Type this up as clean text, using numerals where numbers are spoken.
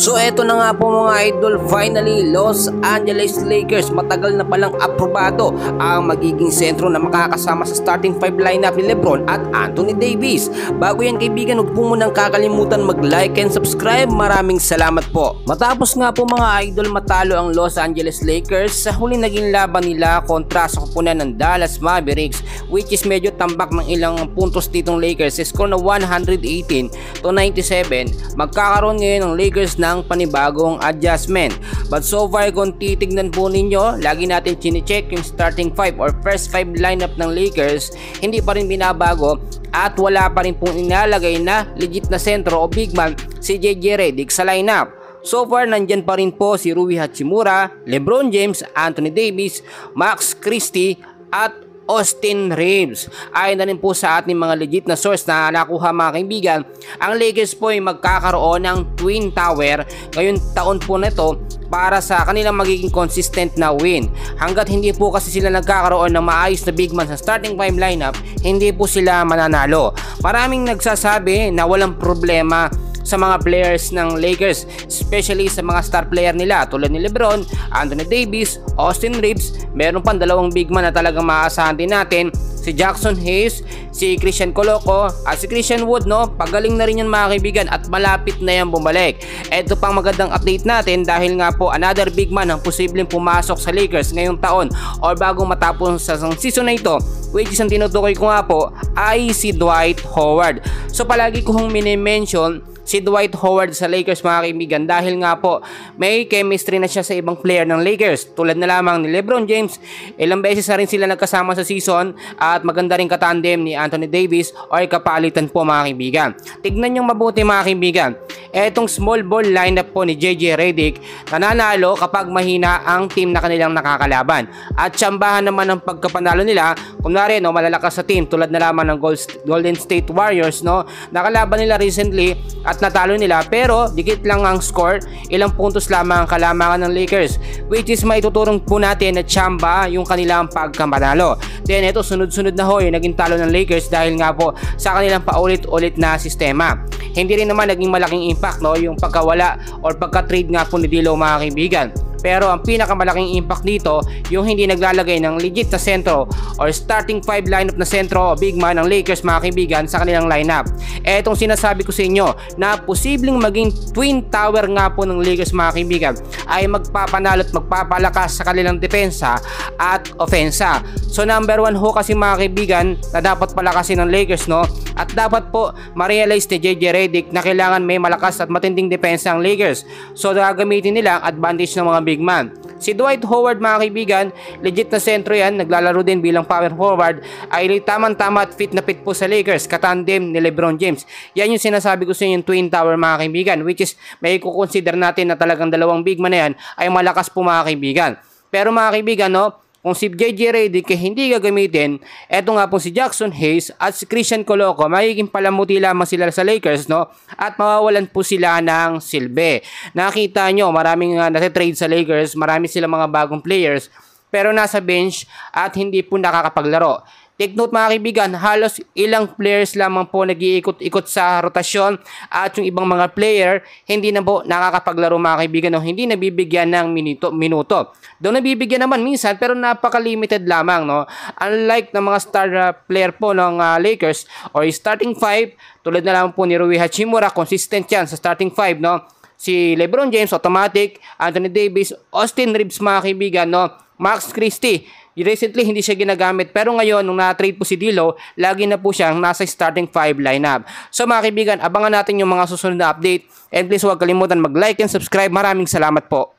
So eto na nga po mga idol, finally Los Angeles Lakers matagal na palang aprobado ang magiging sentro na makakasama sa starting 5 lineup ni Lebron at Anthony Davis. Bago yan kaibigan, huwag po munang kakalimutan mag-like and subscribe. Maraming salamat po. Matapos nga po mga idol matalo ang Los Angeles Lakers sa huling naging laban nila kontra sa kupunan ng Dallas Mavericks, which is medyo tambak ng ilang puntos ditong Lakers, score na 118-97, magkakaroon ngayon ng Lakers ng panibagong adjustment. But so far kung titignan po ninyo, lagi natin chine-check yung starting 5 or first 5 lineup ng Lakers, hindi pa rin binabago at wala pa rin pong inalagay na legit na sentro o big man si JJ Redick sa lineup. So far nandyan pa rin po si Rui Hachimura, LeBron James, Anthony Davis, Max Christie at Austin Reeves. Ayon na rin po sa ating mga legit na source na nakuha mga kaibigan, ang Lakers po ay magkakaroon ng Twin Tower ngayong taon po na ito para sa kanilang magiging consistent na win. Hanggat hindi po kasi sila nagkakaroon ng maayos na big man sa starting 5 lineup, hindi po sila mananalo. Maraming nagsasabi na walang problema sa mga players ng Lakers, especially sa mga star player nila tulad ni LeBron, Anthony Davis, Austin Reeves. Meron pang dalawang big man na talagang maaasahan din natin, si Jackson Hayes, si Christian Coloco at si Christian Wood, no? Pagaling na rin yan mga kaibigan at malapit na yan bumalik. Ito pang magandang update natin dahil nga po another big man ang posibleng pumasok sa Lakers ngayong taon or bago matapos sa season na ito, which is ang tinutukoy ko nga po ay si Dwight Howard. So palagi ko hong mini-mention si Dwight Howard sa Lakers mga kaibigan dahil nga po may chemistry na siya sa ibang player ng Lakers tulad na lamang ni LeBron James. Ilang beses na rin sila nagkasama sa season at maganda rin katandem ni Anthony Davis o kapalitan po mga kaibigan. Tignan nyo mabuti mga kaibigan, etong small ball lineup po ni JJ Redick nananalo kapag mahina ang team na kanilang nakakalaban at tsambahan naman ang pagkapanalo nila kunwari no, malalakas sa team tulad na lamang ng Golden State Warriors, no? Nakalaban nila recently at natalo nila pero dikit lang ang score, ilang puntos lamang ang kalamangan ng Lakers, which is maituturong po natin na tsamba yung kanilang pagkapanalo. Then ito sunod-sunod na ho yung naging talo ng Lakers dahil nga po sa kanilang paulit-ulit na sistema. Hindi rin naman naging malaking impact, no, yung pagkawala or pagka-trade nga po ni D'Lo mga kaibigan. Pero ang pinakamalaking impact dito yung hindi naglalagay ng legit na sentro or starting 5 lineup na sentro o big man ng Lakers mga kaibigan sa kanilang lineup. Etong sinasabi ko sa inyo na posibleng maging twin tower nga po ng Lakers mga kaibigan ay magpapanalo at magpapalakas sa kanilang depensa at ofensa. So number 1 ho kasi mga kaibigan na dapat palakasin ng Lakers, no? At dapat po ma-realize ni JJ Redick na kailangan may malakas at matinding depensa ang Lakers. So gagamitin nila ang advantage ng mga big man. Si Dwight Howard mga kaibigan, legit na sentro yan, naglalaro din bilang power forward, ay tamang-tama at fit na fit po sa Lakers, katandem ni LeBron James. Yan yung sinasabi ko sa inyo yung twin tower mga kaibigan, which is may kukonsider natin na talagang dalawang big man na yan ay malakas po mga kaibigan. Pero mga kaibigan, no, kung si JJ Redick hindi gagamitin, eto nga po si Jackson Hayes at si Christian Coloco, magiging palamuti lamang sila sa Lakers, no? At mawawalan po sila ng silbi. Nakita nyo, maraming natitrade sa Lakers, marami silang mga bagong players, pero nasa bench at hindi po nakakapaglaro. Take note mga kaibigan, halos ilang players lamang po nag-iikot-ikot sa rotasyon at yung ibang mga player hindi na po nakakapaglaro mga kaibigan o hindi nabibigyan ng minuto. Doon nabibigyan naman minsan pero napaka-limited lamang, no? Unlike ng mga star player po ng Lakers or starting 5 tulad na lang po ni Rui Hachimura, consistent yan sa starting 5, no? Si LeBron James automatic, Anthony Davis, Austin Reeves mga kaibigan, no? Max Christie recently hindi siya ginagamit pero ngayon nung na-trade po si D'Lo, lagi na po siyang nasa starting 5 lineup. So mga kaibigan, abangan natin yung mga susunod na update and please huwag kalimutan mag-like and subscribe. Maraming salamat po.